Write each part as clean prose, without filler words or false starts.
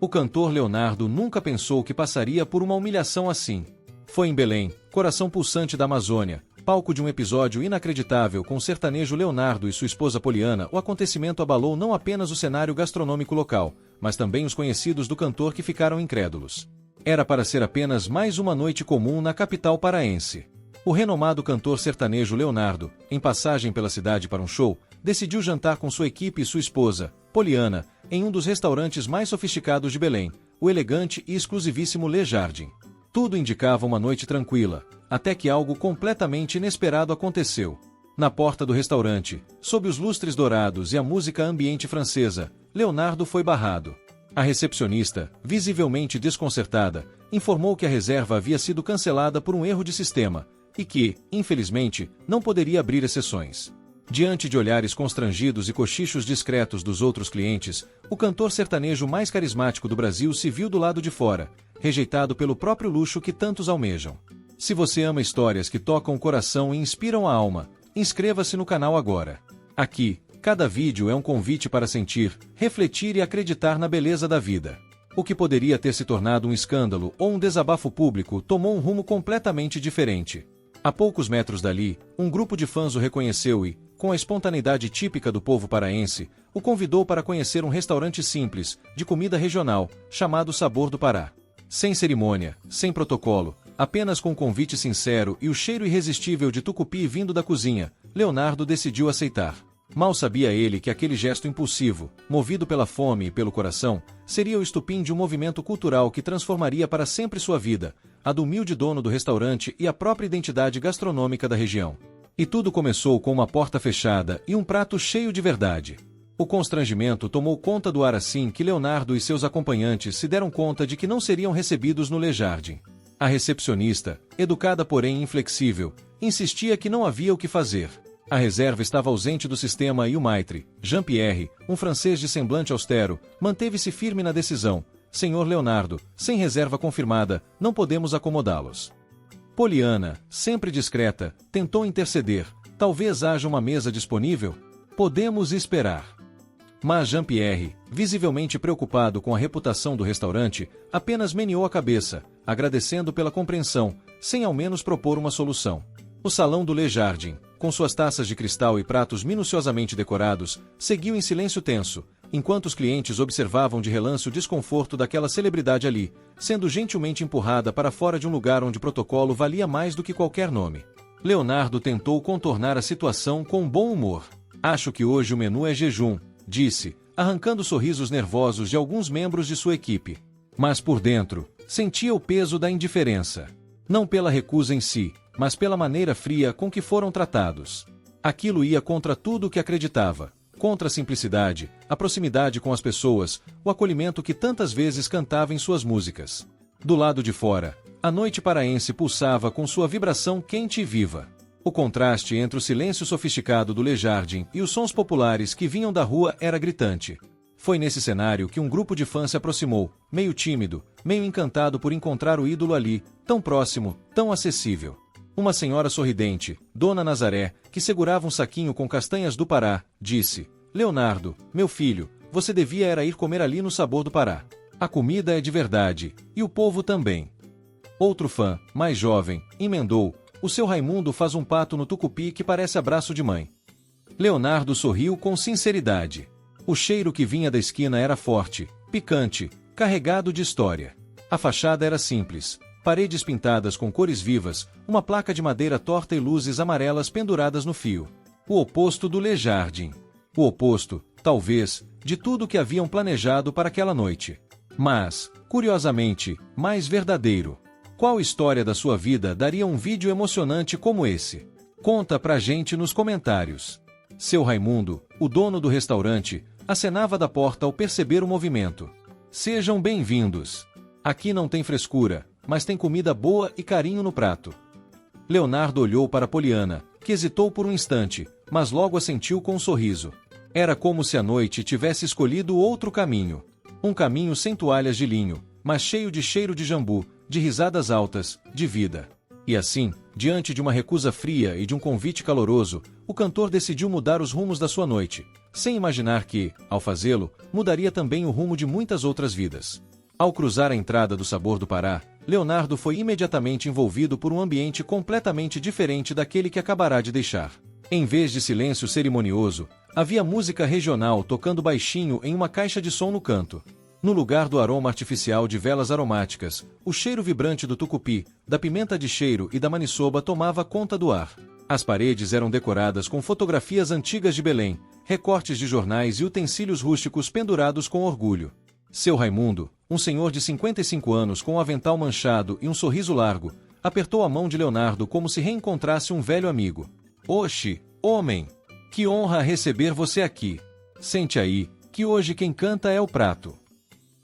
O cantor Leonardo nunca pensou que passaria por uma humilhação assim. Foi em Belém, coração pulsante da Amazônia, palco de um episódio inacreditável com o sertanejo Leonardo e sua esposa Poliana. O acontecimento abalou não apenas o cenário gastronômico local, mas também os conhecidos do cantor que ficaram incrédulos. Era para ser apenas mais uma noite comum na capital paraense. O renomado cantor sertanejo Leonardo, em passagem pela cidade para um show, decidiu jantar com sua equipe e sua esposa, Poliana, em um dos restaurantes mais sofisticados de Belém, o elegante e exclusivíssimo Le Jardim. Tudo indicava uma noite tranquila, até que algo completamente inesperado aconteceu. Na porta do restaurante, sob os lustres dourados e a música ambiente francesa, Leonardo foi barrado. A recepcionista, visivelmente desconcertada, informou que a reserva havia sido cancelada por um erro de sistema e que, infelizmente, não poderia abrir exceções. Diante de olhares constrangidos e cochichos discretos dos outros clientes, o cantor sertanejo mais carismático do Brasil se viu do lado de fora, rejeitado pelo próprio luxo que tantos almejam. Se você ama histórias que tocam o coração e inspiram a alma, inscreva-se no canal agora. Aqui, cada vídeo é um convite para sentir, refletir e acreditar na beleza da vida. O que poderia ter se tornado um escândalo ou um desabafo público tomou um rumo completamente diferente. A poucos metros dali, um grupo de fãs o reconheceu e, com a espontaneidade típica do povo paraense, o convidou para conhecer um restaurante simples, de comida regional, chamado Sabor do Pará. Sem cerimônia, sem protocolo, apenas com um convite sincero e o cheiro irresistível de tucupi vindo da cozinha, Leonardo decidiu aceitar. Mal sabia ele que aquele gesto impulsivo, movido pela fome e pelo coração, seria o estupim de um movimento cultural que transformaria para sempre sua vida, a do humilde dono do restaurante e a própria identidade gastronômica da região. E tudo começou com uma porta fechada e um prato cheio de verdade. O constrangimento tomou conta do ar assim que Leonardo e seus acompanhantes se deram conta de que não seriam recebidos no Le Jardim. A recepcionista, educada porém inflexível, insistia que não havia o que fazer. A reserva estava ausente do sistema e o maitre, Jean-Pierre, um francês de semblante austero, manteve-se firme na decisão. Senhor Leonardo, sem reserva confirmada, não podemos acomodá-los. Poliana, sempre discreta, tentou interceder. Talvez haja uma mesa disponível? Podemos esperar. Mas Jean-Pierre, visivelmente preocupado com a reputação do restaurante, apenas meneou a cabeça, agradecendo pela compreensão, sem ao menos propor uma solução. O salão do Le Jardim, com suas taças de cristal e pratos minuciosamente decorados, seguiu em silêncio tenso, enquanto os clientes observavam de relance o desconforto daquela celebridade ali, sendo gentilmente empurrada para fora de um lugar onde protocolo valia mais do que qualquer nome. Leonardo tentou contornar a situação com bom humor. Acho que hoje o menu é jejum, disse, arrancando sorrisos nervosos de alguns membros de sua equipe. Mas por dentro, sentia o peso da indiferença. Não pela recusa em si, mas pela maneira fria com que foram tratados. Aquilo ia contra tudo o que acreditava, contra a simplicidade, a proximidade com as pessoas, o acolhimento que tantas vezes cantava em suas músicas. Do lado de fora, a noite paraense pulsava com sua vibração quente e viva. O contraste entre o silêncio sofisticado do Le Jardim e os sons populares que vinham da rua era gritante. Foi nesse cenário que um grupo de fãs se aproximou, meio tímido, meio encantado por encontrar o ídolo ali, tão próximo, tão acessível. Uma senhora sorridente, Dona Nazaré, que segurava um saquinho com castanhas do Pará, disse: Leonardo, meu filho, você devia era ir comer ali no Sabor do Pará. A comida é de verdade, e o povo também. Outro fã, mais jovem, emendou: o seu Raimundo faz um pato no tucupi que parece abraço de mãe. Leonardo sorriu com sinceridade. O cheiro que vinha da esquina era forte, picante, carregado de história. A fachada era simples. Paredes pintadas com cores vivas, uma placa de madeira torta e luzes amarelas penduradas no fio. O oposto do Le Jardim. O oposto, talvez, de tudo que haviam planejado para aquela noite. Mas, curiosamente, mais verdadeiro. Qual história da sua vida daria um vídeo emocionante como esse? Conta pra gente nos comentários. Seu Raimundo, o dono do restaurante, acenava da porta ao perceber o movimento. Sejam bem-vindos. Aqui não tem frescura, mas tem comida boa e carinho no prato. Leonardo olhou para Poliana, que hesitou por um instante, mas logo assentiu com um sorriso. Era como se a noite tivesse escolhido outro caminho. Um caminho sem toalhas de linho, mas cheio de cheiro de jambu, de risadas altas, de vida. E assim, diante de uma recusa fria e de um convite caloroso, o cantor decidiu mudar os rumos da sua noite, sem imaginar que, ao fazê-lo, mudaria também o rumo de muitas outras vidas. Ao cruzar a entrada do Sabor do Pará, Leonardo foi imediatamente envolvido por um ambiente completamente diferente daquele que acabará de deixar. Em vez de silêncio cerimonioso, havia música regional tocando baixinho em uma caixa de som no canto. No lugar do aroma artificial de velas aromáticas, o cheiro vibrante do tucupi, da pimenta de cheiro e da maniçoba tomava conta do ar. As paredes eram decoradas com fotografias antigas de Belém, recortes de jornais e utensílios rústicos pendurados com orgulho. Seu Raimundo, um senhor de 55 anos com um avental manchado e um sorriso largo, apertou a mão de Leonardo como se reencontrasse um velho amigo. Oxe, homem! Que honra receber você aqui! Sente aí, que hoje quem canta é o prato.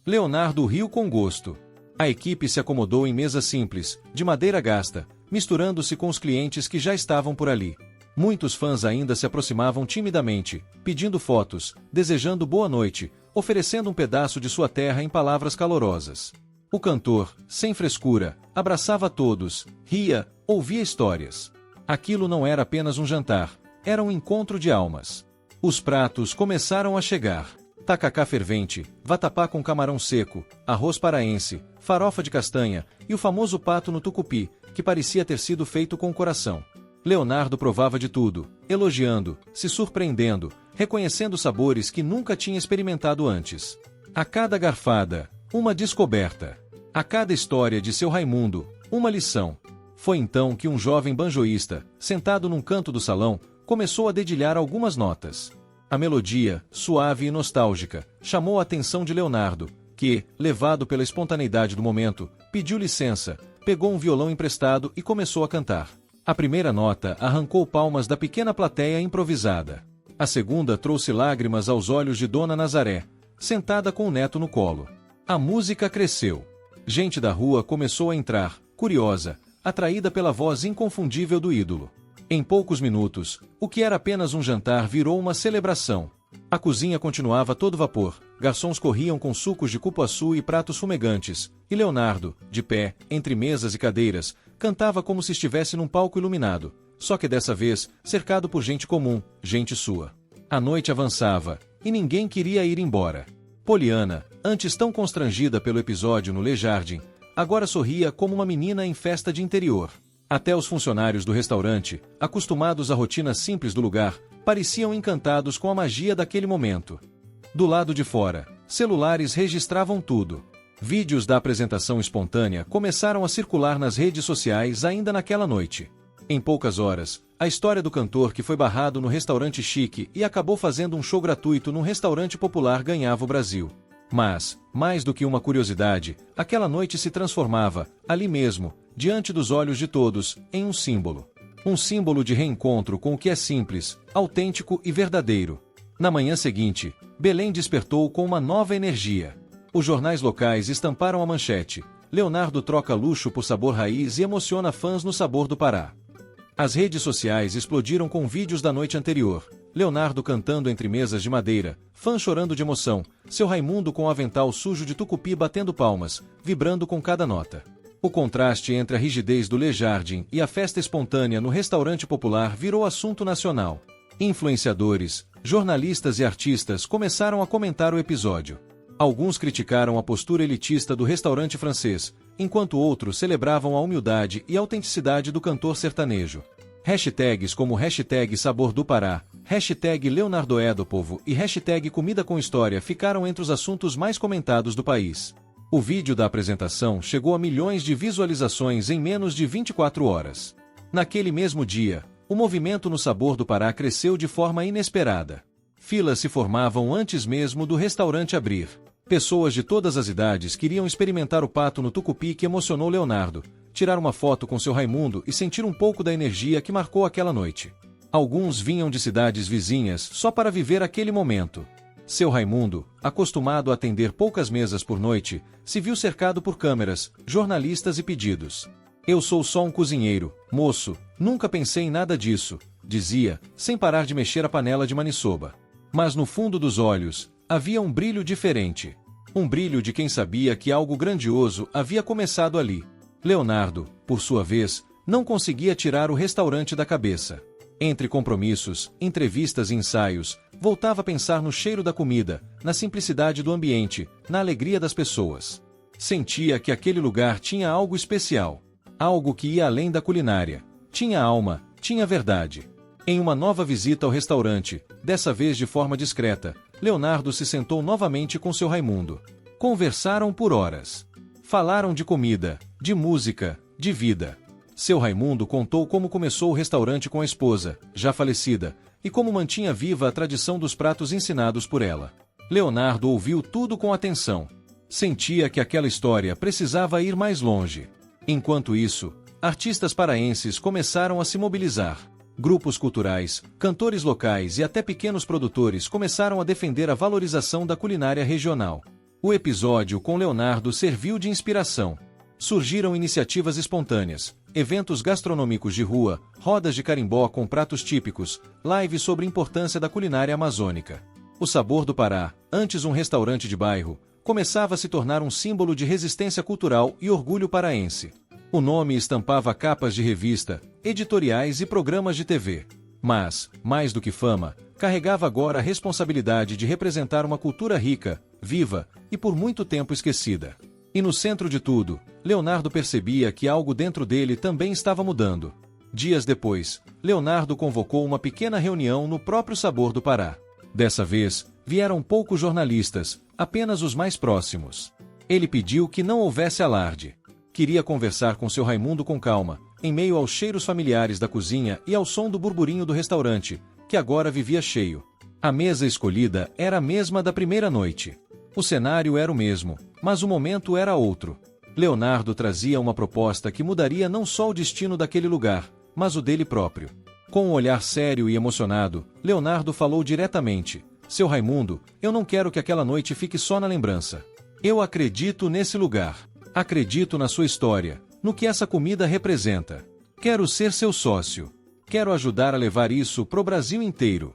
Leonardo riu com gosto. A equipe se acomodou em mesa simples, de madeira gasta, misturando-se com os clientes que já estavam por ali. Muitos fãs ainda se aproximavam timidamente, pedindo fotos, desejando boa noite, oferecendo um pedaço de sua terra em palavras calorosas. O cantor, sem frescura, abraçava todos, ria, ouvia histórias. Aquilo não era apenas um jantar, era um encontro de almas. Os pratos começaram a chegar. Tacacá fervente, vatapá com camarão seco, arroz paraense, farofa de castanha e o famoso pato no tucupi, que parecia ter sido feito com o coração. Leonardo provava de tudo, elogiando, se surpreendendo, reconhecendo sabores que nunca tinha experimentado antes. A cada garfada, uma descoberta. A cada história de seu Raimundo, uma lição. Foi então que um jovem banjoísta, sentado num canto do salão, começou a dedilhar algumas notas. A melodia, suave e nostálgica, chamou a atenção de Leonardo, que, levado pela espontaneidade do momento, pediu licença, pegou um violão emprestado e começou a cantar. A primeira nota arrancou palmas da pequena plateia improvisada. A segunda trouxe lágrimas aos olhos de Dona Nazaré, sentada com o neto no colo. A música cresceu. Gente da rua começou a entrar, curiosa, atraída pela voz inconfundível do ídolo. Em poucos minutos, o que era apenas um jantar virou uma celebração. A cozinha continuava a todo vapor, garçons corriam com sucos de cupuaçu e pratos fumegantes, e Leonardo, de pé, entre mesas e cadeiras, cantava como se estivesse num palco iluminado, só que dessa vez, cercado por gente comum, gente sua. A noite avançava, e ninguém queria ir embora. Poliana, antes tão constrangida pelo episódio no Le Jardin, agora sorria como uma menina em festa de interior. Até os funcionários do restaurante, acostumados à rotina simples do lugar, pareciam encantados com a magia daquele momento. Do lado de fora, celulares registravam tudo. Vídeos da apresentação espontânea começaram a circular nas redes sociais ainda naquela noite. Em poucas horas, a história do cantor que foi barrado no restaurante chique e acabou fazendo um show gratuito num restaurante popular ganhava o Brasil. Mas, mais do que uma curiosidade, aquela noite se transformava, ali mesmo, diante dos olhos de todos, em um símbolo. Um símbolo de reencontro com o que é simples, autêntico e verdadeiro. Na manhã seguinte, Belém despertou com uma nova energia. Os jornais locais estamparam a manchete: Leonardo troca luxo por sabor raiz e emociona fãs no Sabor do Pará. As redes sociais explodiram com vídeos da noite anterior. Leonardo cantando entre mesas de madeira, fãs chorando de emoção, seu Raimundo com o avental sujo de tucupi batendo palmas, vibrando com cada nota. O contraste entre a rigidez do Le Jardin e a festa espontânea no restaurante popular virou assunto nacional. Influenciadores, jornalistas e artistas começaram a comentar o episódio. Alguns criticaram a postura elitista do restaurante francês, enquanto outros celebravam a humildade e autenticidade do cantor sertanejo. Hashtags como hashtag Sabor do Pará, hashtag Leonardoé do Povo e hashtag Comida com História ficaram entre os assuntos mais comentados do país. O vídeo da apresentação chegou a milhões de visualizações em menos de 24 horas. Naquele mesmo dia, o movimento no Sabor do Pará cresceu de forma inesperada. Filas se formavam antes mesmo do restaurante abrir. Pessoas de todas as idades queriam experimentar o pato no tucupi que emocionou Leonardo, tirar uma foto com seu Raimundo e sentir um pouco da energia que marcou aquela noite. Alguns vinham de cidades vizinhas só para viver aquele momento. Seu Raimundo, acostumado a atender poucas mesas por noite, se viu cercado por câmeras, jornalistas e pedidos. Eu sou só um cozinheiro, moço, nunca pensei em nada disso, dizia, sem parar de mexer a panela de maniçoba. Mas no fundo dos olhos, havia um brilho diferente. Um brilho de quem sabia que algo grandioso havia começado ali. Leonardo, por sua vez, não conseguia tirar o restaurante da cabeça. Entre compromissos, entrevistas e ensaios, voltava a pensar no cheiro da comida, na simplicidade do ambiente, na alegria das pessoas. Sentia que aquele lugar tinha algo especial. Algo que ia além da culinária. Tinha alma, tinha verdade. Em uma nova visita ao restaurante, dessa vez de forma discreta, Leonardo se sentou novamente com seu Raimundo. Conversaram por horas. Falaram de comida, de música, de vida. Seu Raimundo contou como começou o restaurante com a esposa, já falecida, e como mantinha viva a tradição dos pratos ensinados por ela. Leonardo ouviu tudo com atenção. Sentia que aquela história precisava ir mais longe. Enquanto isso, artistas paraenses começaram a se mobilizar. Grupos culturais, cantores locais e até pequenos produtores começaram a defender a valorização da culinária regional. O episódio com Leonardo serviu de inspiração. Surgiram iniciativas espontâneas, eventos gastronômicos de rua, rodas de carimbó com pratos típicos, lives sobre a importância da culinária amazônica. O Sabor do Pará, antes um restaurante de bairro, começava a se tornar um símbolo de resistência cultural e orgulho paraense. O nome estampava capas de revista, editoriais e programas de TV. Mas, mais do que fama, carregava agora a responsabilidade de representar uma cultura rica, viva e por muito tempo esquecida. E no centro de tudo, Leonardo percebia que algo dentro dele também estava mudando. Dias depois, Leonardo convocou uma pequena reunião no próprio Sabor do Pará. Dessa vez, vieram poucos jornalistas, apenas os mais próximos. Ele pediu que não houvesse alarde. Queria conversar com seu Raimundo com calma, em meio aos cheiros familiares da cozinha e ao som do burburinho do restaurante, que agora vivia cheio. A mesa escolhida era a mesma da primeira noite. O cenário era o mesmo, mas o momento era outro. Leonardo trazia uma proposta que mudaria não só o destino daquele lugar, mas o dele próprio. Com um olhar sério e emocionado, Leonardo falou diretamente: "Seu Raimundo, eu não quero que aquela noite fique só na lembrança. Eu acredito nesse lugar. Acredito na sua história, no que essa comida representa. Quero ser seu sócio. Quero ajudar a levar isso pro Brasil inteiro."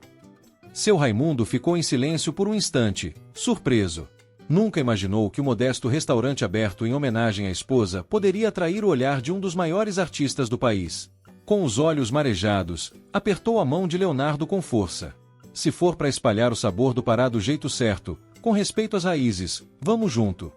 Seu Raimundo ficou em silêncio por um instante, surpreso. Nunca imaginou que o modesto restaurante aberto em homenagem à esposa poderia atrair o olhar de um dos maiores artistas do país. Com os olhos marejados, apertou a mão de Leonardo com força. "Se for para espalhar o sabor do Pará do jeito certo, com respeito às raízes, vamos junto."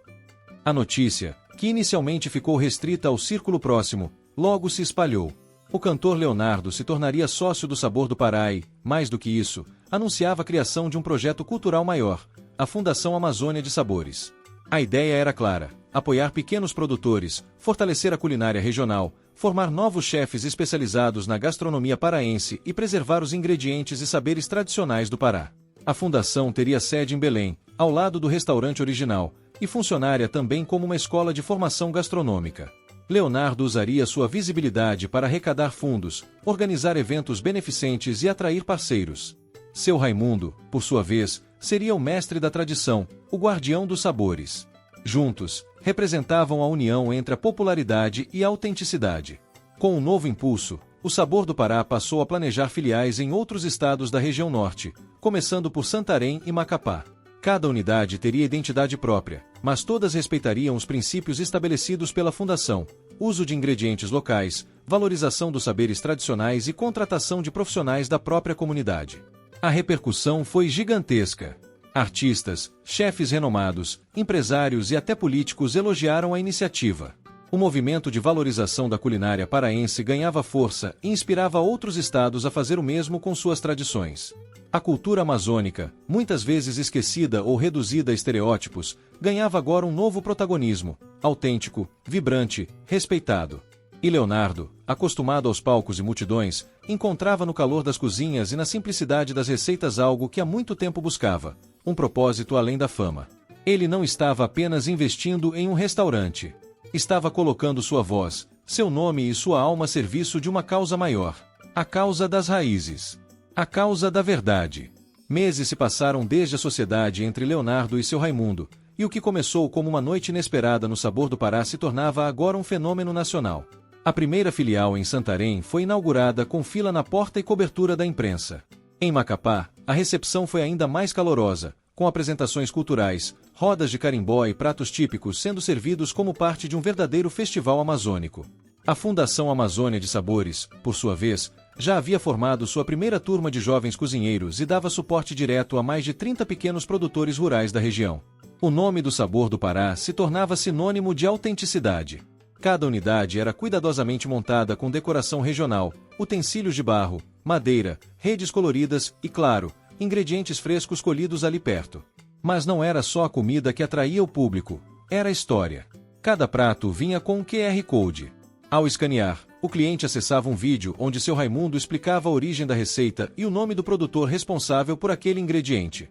A notícia, que inicialmente ficou restrita ao círculo próximo, logo se espalhou. O cantor Leonardo se tornaria sócio do Sabor do Pará e, mais do que isso, anunciava a criação de um projeto cultural maior, a Fundação Amazônia de Sabores. A ideia era clara: apoiar pequenos produtores, fortalecer a culinária regional, formar novos chefes especializados na gastronomia paraense e preservar os ingredientes e saberes tradicionais do Pará. A fundação teria sede em Belém, ao lado do restaurante original, e funcionaria também como uma escola de formação gastronômica. Leonardo usaria sua visibilidade para arrecadar fundos, organizar eventos beneficentes e atrair parceiros. Seu Raimundo, por sua vez, seria o mestre da tradição, o guardião dos sabores. Juntos, representavam a união entre a popularidade e a autenticidade. Com um novo impulso, o Sabor do Pará passou a planejar filiais em outros estados da região norte, começando por Santarém e Macapá. Cada unidade teria identidade própria, mas todas respeitariam os princípios estabelecidos pela Fundação: uso de ingredientes locais, valorização dos saberes tradicionais e contratação de profissionais da própria comunidade. A repercussão foi gigantesca. Artistas, chefes renomados, empresários e até políticos elogiaram a iniciativa. O movimento de valorização da culinária paraense ganhava força e inspirava outros estados a fazer o mesmo com suas tradições. A cultura amazônica, muitas vezes esquecida ou reduzida a estereótipos, ganhava agora um novo protagonismo, autêntico, vibrante, respeitado. E Leonardo, acostumado aos palcos e multidões, encontrava no calor das cozinhas e na simplicidade das receitas algo que há muito tempo buscava: um propósito além da fama. Ele não estava apenas investindo em um restaurante. Estava colocando sua voz, seu nome e sua alma a serviço de uma causa maior: a causa das raízes. A causa da verdade. Meses se passaram desde a sociedade entre Leonardo e seu Raimundo, e o que começou como uma noite inesperada no Sabor do Pará se tornava agora um fenômeno nacional. A primeira filial em Santarém foi inaugurada com fila na porta e cobertura da imprensa. Em Macapá, a recepção foi ainda mais calorosa, com apresentações culturais, rodas de carimbó e pratos típicos sendo servidos como parte de um verdadeiro festival amazônico. A Fundação Amazônia de Sabores, por sua vez, Já havia formado sua primeira turma de jovens cozinheiros e dava suporte direto a mais de 30 pequenos produtores rurais da região. O nome do Sabor do Pará se tornava sinônimo de autenticidade. Cada unidade era cuidadosamente montada com decoração regional, utensílios de barro, madeira, redes coloridas e, claro, ingredientes frescos colhidos ali perto. Mas não era só a comida que atraía o público, era a história. Cada prato vinha com um QR Code. Ao escanear, o cliente acessava um vídeo onde seu Raimundo explicava a origem da receita e o nome do produtor responsável por aquele ingrediente.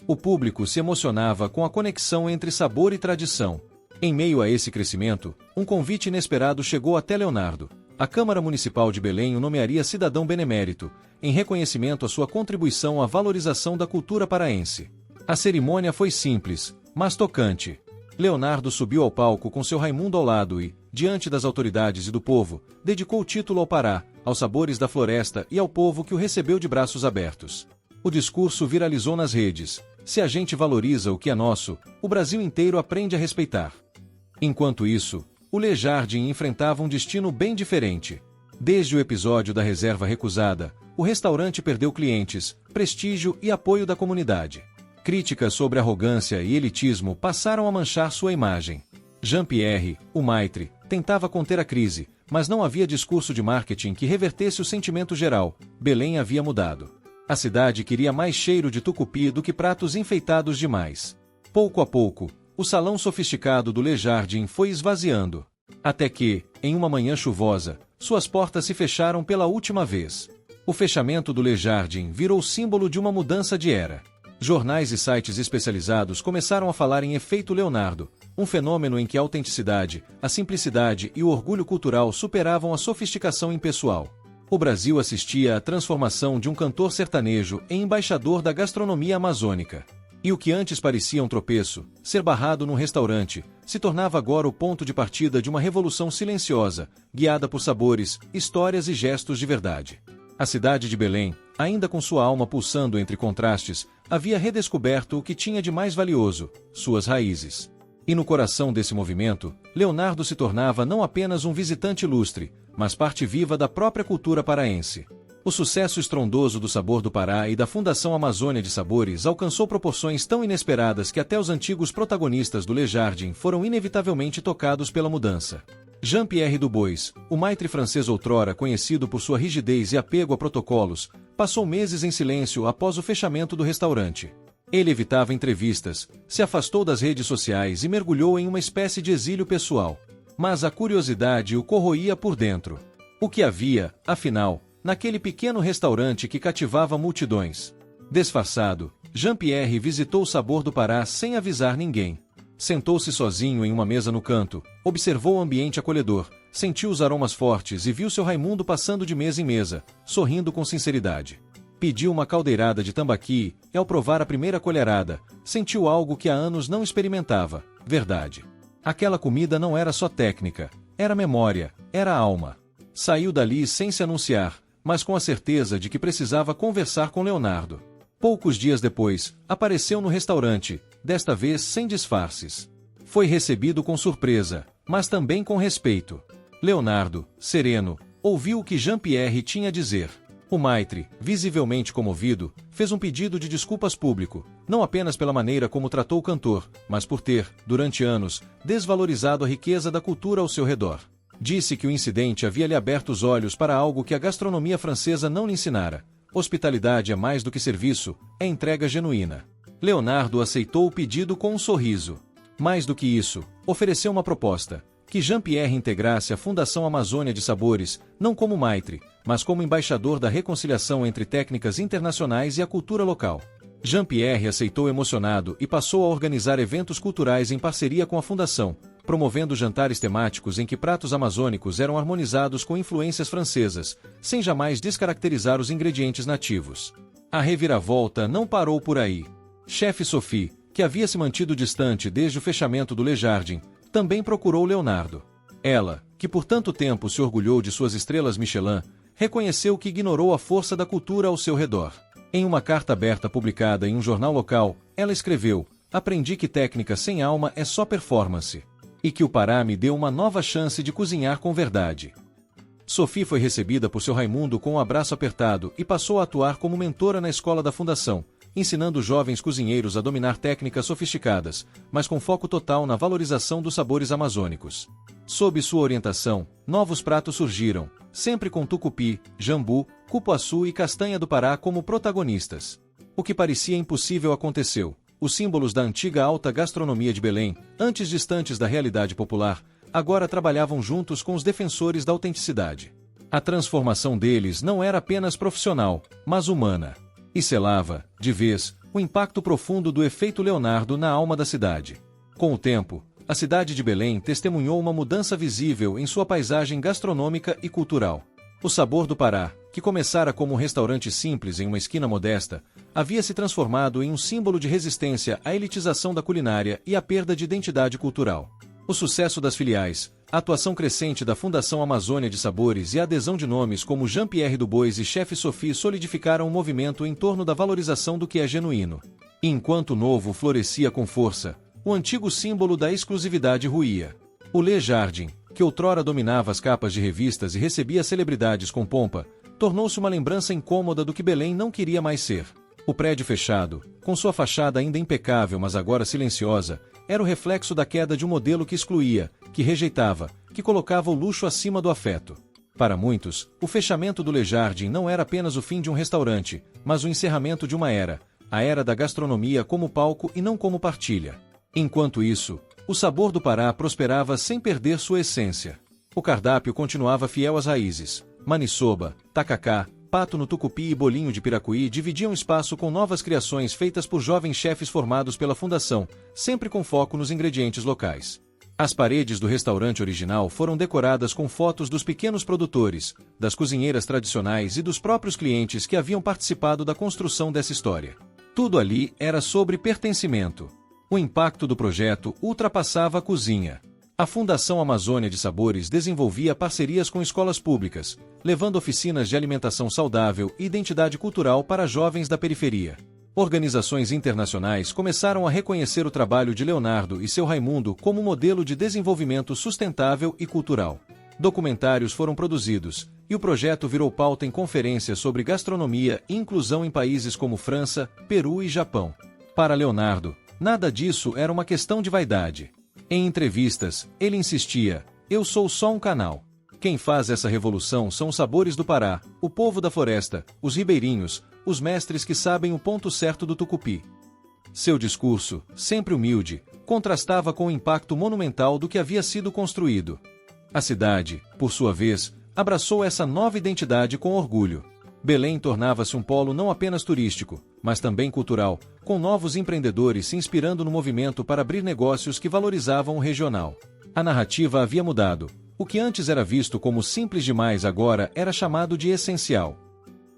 O público se emocionava com a conexão entre sabor e tradição. Em meio a esse crescimento, um convite inesperado chegou até Leonardo. A Câmara Municipal de Belém o nomearia cidadão benemérito, em reconhecimento à sua contribuição à valorização da cultura paraense. A cerimônia foi simples, mas tocante. Leonardo subiu ao palco com seu Raimundo ao lado e, diante das autoridades e do povo, dedicou o título ao Pará, aos sabores da floresta e ao povo que o recebeu de braços abertos. O discurso viralizou nas redes. Se a gente valoriza o que é nosso, o Brasil inteiro aprende a respeitar. Enquanto isso, o Le Jardin enfrentava um destino bem diferente. Desde o episódio da reserva recusada, o restaurante perdeu clientes, prestígio e apoio da comunidade. Críticas sobre arrogância e elitismo passaram a manchar sua imagem. Jean-Pierre, o maitre, tentava conter a crise, mas não havia discurso de marketing que revertesse o sentimento geral. Belém havia mudado. A cidade queria mais cheiro de tucupi do que pratos enfeitados demais. Pouco a pouco, o salão sofisticado do Le Jardin foi esvaziando. Até que, em uma manhã chuvosa, suas portas se fecharam pela última vez. O fechamento do Le Jardin virou símbolo de uma mudança de era. Jornais e sites especializados começaram a falar em efeito Leonardo, um fenômeno em que a autenticidade, a simplicidade e o orgulho cultural superavam a sofisticação impessoal. O Brasil assistia à transformação de um cantor sertanejo em embaixador da gastronomia amazônica. E o que antes parecia um tropeço, ser barrado num restaurante, se tornava agora o ponto de partida de uma revolução silenciosa, guiada por sabores, histórias e gestos de verdade. A cidade de Belém, ainda com sua alma pulsando entre contrastes, havia redescoberto o que tinha de mais valioso, suas raízes. E no coração desse movimento, Leonardo se tornava não apenas um visitante ilustre, mas parte viva da própria cultura paraense. O sucesso estrondoso do Sabor do Pará e da Fundação Amazônia de Sabores alcançou proporções tão inesperadas que até os antigos protagonistas do Le Jardin foram inevitavelmente tocados pela mudança. Jean-Pierre Dubois, o maitre francês outrora conhecido por sua rigidez e apego a protocolos, passou meses em silêncio após o fechamento do restaurante. Ele evitava entrevistas, se afastou das redes sociais e mergulhou em uma espécie de exílio pessoal. Mas a curiosidade o corroía por dentro. O que havia, afinal, naquele pequeno restaurante que cativava multidões? Disfarçado, Jean-Pierre visitou o Sabor do Pará sem avisar ninguém. Sentou-se sozinho em uma mesa no canto, observou o ambiente acolhedor, sentiu os aromas fortes e viu seu Raimundo passando de mesa em mesa, sorrindo com sinceridade. Pediu uma caldeirada de tambaqui e, ao provar a primeira colherada, sentiu algo que há anos não experimentava: verdade. Aquela comida não era só técnica, era memória, era alma. Saiu dali sem se anunciar, mas com a certeza de que precisava conversar com Leonardo. Poucos dias depois, apareceu no restaurante, desta vez sem disfarces. Foi recebido com surpresa, mas também com respeito. Leonardo, sereno, ouviu o que Jean-Pierre tinha a dizer. O maitre, visivelmente comovido, fez um pedido de desculpas público, não apenas pela maneira como tratou o cantor, mas por ter, durante anos, desvalorizado a riqueza da cultura ao seu redor. Disse que o incidente havia lhe aberto os olhos para algo que a gastronomia francesa não lhe ensinara. Hospitalidade é mais do que serviço, é entrega genuína. Leonardo aceitou o pedido com um sorriso. Mais do que isso, ofereceu uma proposta: que Jean-Pierre integrasse a Fundação Amazônia de Sabores, não como maitre, mas como embaixador da reconciliação entre técnicas internacionais e a cultura local. Jean-Pierre aceitou emocionado e passou a organizar eventos culturais em parceria com a Fundação, promovendo jantares temáticos em que pratos amazônicos eram harmonizados com influências francesas, sem jamais descaracterizar os ingredientes nativos. A reviravolta não parou por aí. Chefe Sophie, que havia se mantido distante desde o fechamento do Le Jardin, também procurou Leonardo. Ela, que por tanto tempo se orgulhou de suas estrelas Michelin, reconheceu que ignorou a força da cultura ao seu redor. Em uma carta aberta publicada em um jornal local, ela escreveu: "Aprendi que técnica sem alma é só performance. E que o Pará me deu uma nova chance de cozinhar com verdade." Sophie foi recebida por seu Raimundo com um abraço apertado e passou a atuar como mentora na escola da fundação, ensinando jovens cozinheiros a dominar técnicas sofisticadas, mas com foco total na valorização dos sabores amazônicos. Sob sua orientação, novos pratos surgiram, sempre com tucupi, jambu, cupuaçu e castanha do Pará como protagonistas. O que parecia impossível aconteceu. Os símbolos da antiga alta gastronomia de Belém, antes distantes da realidade popular, agora trabalhavam juntos com os defensores da autenticidade. A transformação deles não era apenas profissional, mas humana. E selava, de vez, o impacto profundo do efeito Leonardo na alma da cidade. Com o tempo, a cidade de Belém testemunhou uma mudança visível em sua paisagem gastronômica e cultural. O Sabor do Pará, que começara como um restaurante simples em uma esquina modesta, havia se transformado em um símbolo de resistência à elitização da culinária e à perda de identidade cultural. O sucesso das filiais, a atuação crescente da Fundação Amazônia de Sabores e a adesão de nomes como Jean-Pierre Dubois e Chef Sophie solidificaram um movimento em torno da valorização do que é genuíno. E enquanto o novo florescia com força, o antigo símbolo da exclusividade ruía. O Le Jardin, que outrora dominava as capas de revistas e recebia celebridades com pompa, tornou-se uma lembrança incômoda do que Belém não queria mais ser. O prédio fechado, com sua fachada ainda impecável mas agora silenciosa, era o reflexo da queda de um modelo que excluía, que rejeitava, que colocava o luxo acima do afeto. Para muitos, o fechamento do Le Jardin não era apenas o fim de um restaurante, mas o encerramento de uma era, a era da gastronomia como palco e não como partilha. Enquanto isso, o Sabor do Pará prosperava sem perder sua essência. O cardápio continuava fiel às raízes. Maniçoba, tacacá, pato no tucupi e bolinho de piracuí dividiam espaço com novas criações feitas por jovens chefes formados pela fundação, sempre com foco nos ingredientes locais. As paredes do restaurante original foram decoradas com fotos dos pequenos produtores, das cozinheiras tradicionais e dos próprios clientes que haviam participado da construção dessa história. Tudo ali era sobre pertencimento. O impacto do projeto ultrapassava a cozinha. A Fundação Amazônia de Sabores desenvolvia parcerias com escolas públicas, levando oficinas de alimentação saudável e identidade cultural para jovens da periferia. Organizações internacionais começaram a reconhecer o trabalho de Leonardo e seu Raimundo como modelo de desenvolvimento sustentável e cultural. Documentários foram produzidos, e o projeto virou pauta em conferências sobre gastronomia e inclusão em países como França, Peru e Japão. Para Leonardo, nada disso era uma questão de vaidade. Em entrevistas, ele insistia: "Eu sou só um canal. Quem faz essa revolução são os sabores do Pará, o povo da floresta, os ribeirinhos, os mestres que sabem o ponto certo do tucupi." Seu discurso, sempre humilde, contrastava com o impacto monumental do que havia sido construído. A cidade, por sua vez, abraçou essa nova identidade com orgulho. Belém tornava-se um polo não apenas turístico, mas também cultural, com novos empreendedores se inspirando no movimento para abrir negócios que valorizavam o regional. A narrativa havia mudado. O que antes era visto como simples demais agora era chamado de essencial.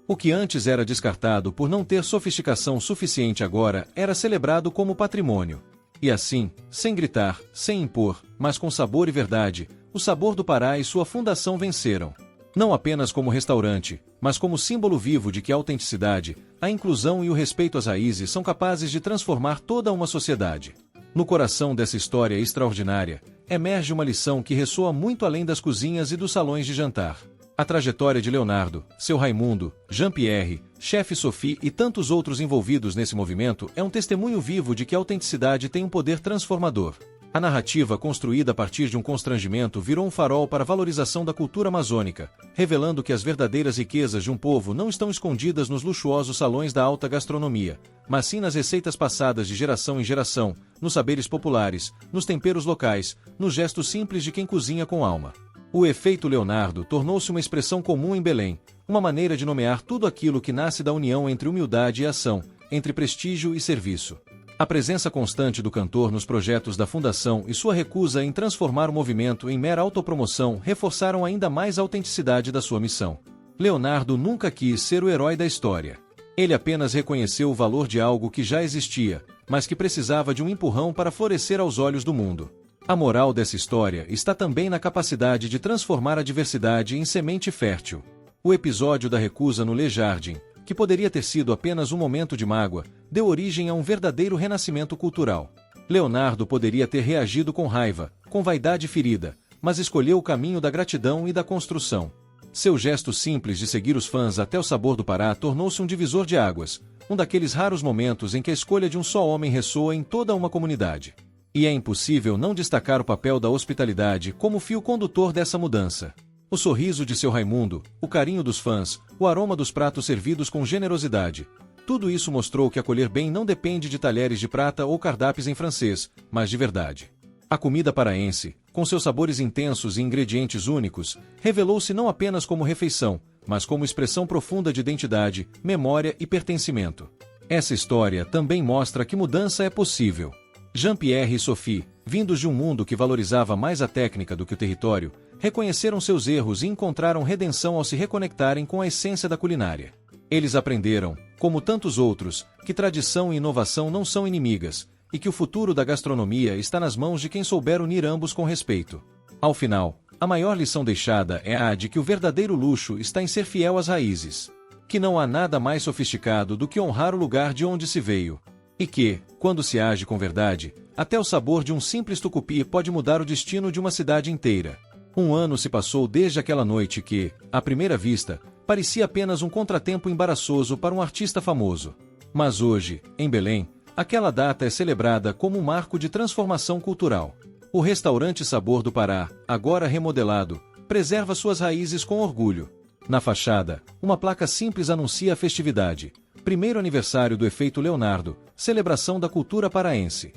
O que antes era descartado por não ter sofisticação suficiente agora era celebrado como patrimônio. E assim, sem gritar, sem impor, mas com sabor e verdade, o Sabor do Pará e sua fundação venceram. Não apenas como restaurante, mas como símbolo vivo de que a autenticidade, a inclusão e o respeito às raízes são capazes de transformar toda uma sociedade. No coração dessa história extraordinária, emerge uma lição que ressoa muito além das cozinhas e dos salões de jantar. A trajetória de Leonardo, seu Raimundo, Jean-Pierre, Chef Sophie e tantos outros envolvidos nesse movimento é um testemunho vivo de que a autenticidade tem um poder transformador. A narrativa construída a partir de um constrangimento virou um farol para a valorização da cultura amazônica, revelando que as verdadeiras riquezas de um povo não estão escondidas nos luxuosos salões da alta gastronomia, mas sim nas receitas passadas de geração em geração, nos saberes populares, nos temperos locais, nos gestos simples de quem cozinha com alma. O efeito Leonardo tornou-se uma expressão comum em Belém, uma maneira de nomear tudo aquilo que nasce da união entre humildade e ação, entre prestígio e serviço. A presença constante do cantor nos projetos da Fundação e sua recusa em transformar o movimento em mera autopromoção reforçaram ainda mais a autenticidade da sua missão. Leonardo nunca quis ser o herói da história. Ele apenas reconheceu o valor de algo que já existia, mas que precisava de um empurrão para florescer aos olhos do mundo. A moral dessa história está também na capacidade de transformar a diversidade em semente fértil. O episódio da recusa no Le Jardin, que poderia ter sido apenas um momento de mágoa, deu origem a um verdadeiro renascimento cultural. Leonardo poderia ter reagido com raiva, com vaidade ferida, mas escolheu o caminho da gratidão e da construção. Seu gesto simples de seguir os fãs até o Sabor do Pará tornou-se um divisor de águas, um daqueles raros momentos em que a escolha de um só homem ressoa em toda uma comunidade. E é impossível não destacar o papel da hospitalidade como fio condutor dessa mudança. O sorriso de seu Raimundo, o carinho dos fãs, o aroma dos pratos servidos com generosidade. Tudo isso mostrou que acolher bem não depende de talheres de prata ou cardápios em francês, mas de verdade. A comida paraense, com seus sabores intensos e ingredientes únicos, revelou-se não apenas como refeição, mas como expressão profunda de identidade, memória e pertencimento. Essa história também mostra que mudança é possível. Jean-Pierre e Sophie, vindos de um mundo que valorizava mais a técnica do que o território, reconheceram seus erros e encontraram redenção ao se reconectarem com a essência da culinária. Eles aprenderam, como tantos outros, que tradição e inovação não são inimigas, e que o futuro da gastronomia está nas mãos de quem souber unir ambos com respeito. Ao final, a maior lição deixada é a de que o verdadeiro luxo está em ser fiel às raízes. Que não há nada mais sofisticado do que honrar o lugar de onde se veio. E que, quando se age com verdade, até o sabor de um simples tucupi pode mudar o destino de uma cidade inteira. Um ano se passou desde aquela noite que, à primeira vista, parecia apenas um contratempo embaraçoso para um artista famoso. Mas hoje, em Belém, aquela data é celebrada como um marco de transformação cultural. O restaurante Sabor do Pará, agora remodelado, preserva suas raízes com orgulho. Na fachada, uma placa simples anuncia a festividade. Primeiro aniversário do Efeito Leonardo, celebração da cultura paraense.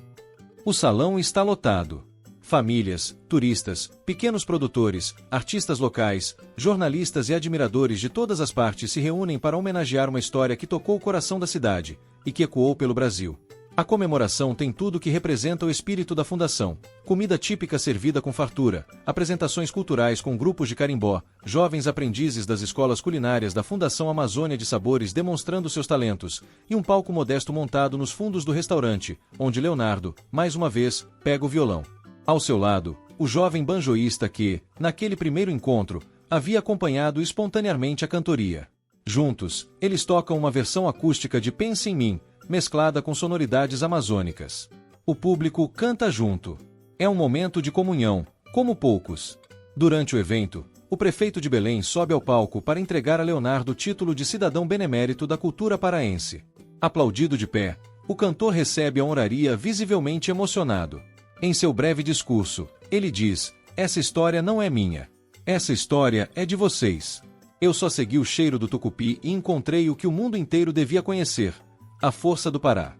O salão está lotado. Famílias, turistas, pequenos produtores, artistas locais, jornalistas e admiradores de todas as partes se reúnem para homenagear uma história que tocou o coração da cidade e que ecoou pelo Brasil. A comemoração tem tudo o que representa o espírito da fundação: comida típica servida com fartura, apresentações culturais com grupos de carimbó, jovens aprendizes das escolas culinárias da Fundação Amazônia de Sabores demonstrando seus talentos, e um palco modesto montado nos fundos do restaurante, onde Leonardo, mais uma vez, pega o violão. Ao seu lado, o jovem banjoísta que, naquele primeiro encontro, havia acompanhado espontaneamente a cantoria. Juntos, eles tocam uma versão acústica de Pense em Mim, mesclada com sonoridades amazônicas. O público canta junto. É um momento de comunhão, como poucos. Durante o evento, o prefeito de Belém sobe ao palco para entregar a Leonardo o título de cidadão benemérito da cultura paraense. Aplaudido de pé, o cantor recebe a honraria visivelmente emocionado. Em seu breve discurso, ele diz: "Essa história não é minha. Essa história é de vocês. Eu só segui o cheiro do tucupi e encontrei o que o mundo inteiro devia conhecer: a força do Pará."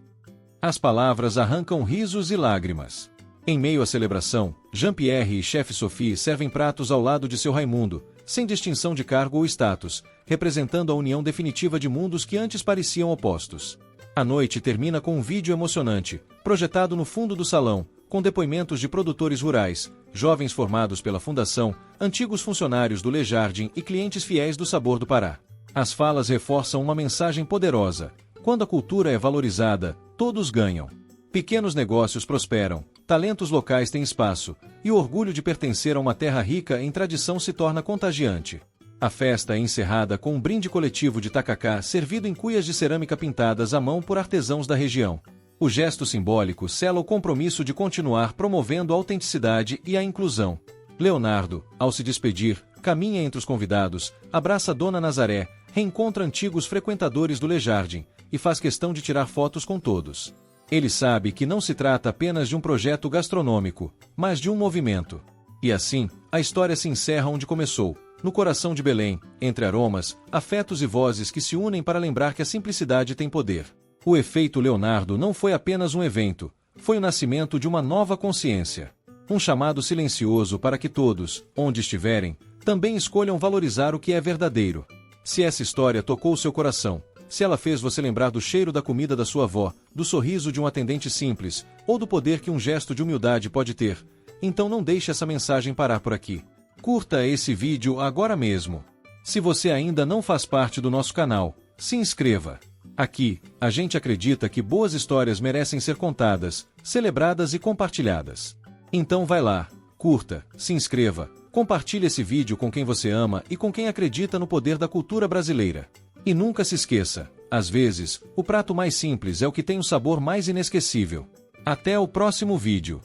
As palavras arrancam risos e lágrimas. Em meio à celebração, Jean-Pierre e chefe Sophie servem pratos ao lado de seu Raimundo, sem distinção de cargo ou status, representando a união definitiva de mundos que antes pareciam opostos. A noite termina com um vídeo emocionante, projetado no fundo do salão, com depoimentos de produtores rurais, jovens formados pela Fundação, antigos funcionários do Le Jardim e clientes fiéis do Sabor do Pará. As falas reforçam uma mensagem poderosa: quando a cultura é valorizada, todos ganham. Pequenos negócios prosperam, talentos locais têm espaço, e o orgulho de pertencer a uma terra rica em tradição se torna contagiante. A festa é encerrada com um brinde coletivo de tacacá servido em cuias de cerâmica pintadas à mão por artesãos da região. O gesto simbólico sela o compromisso de continuar promovendo a autenticidade e a inclusão. Leonardo, ao se despedir, caminha entre os convidados, abraça Dona Nazaré, reencontra antigos frequentadores do Le Jardim e faz questão de tirar fotos com todos. Ele sabe que não se trata apenas de um projeto gastronômico, mas de um movimento. E assim, a história se encerra onde começou, no coração de Belém, entre aromas, afetos e vozes que se unem para lembrar que a simplicidade tem poder. O Efeito Leonardo não foi apenas um evento, foi o nascimento de uma nova consciência. Um chamado silencioso para que todos, onde estiverem, também escolham valorizar o que é verdadeiro. Se essa história tocou seu coração, se ela fez você lembrar do cheiro da comida da sua avó, do sorriso de um atendente simples, ou do poder que um gesto de humildade pode ter, então não deixe essa mensagem parar por aqui. Curta esse vídeo agora mesmo. Se você ainda não faz parte do nosso canal, se inscreva. Aqui, a gente acredita que boas histórias merecem ser contadas, celebradas e compartilhadas. Então vai lá, curta, se inscreva, compartilhe esse vídeo com quem você ama e com quem acredita no poder da cultura brasileira. E nunca se esqueça, às vezes, o prato mais simples é o que tem o sabor mais inesquecível. Até o próximo vídeo.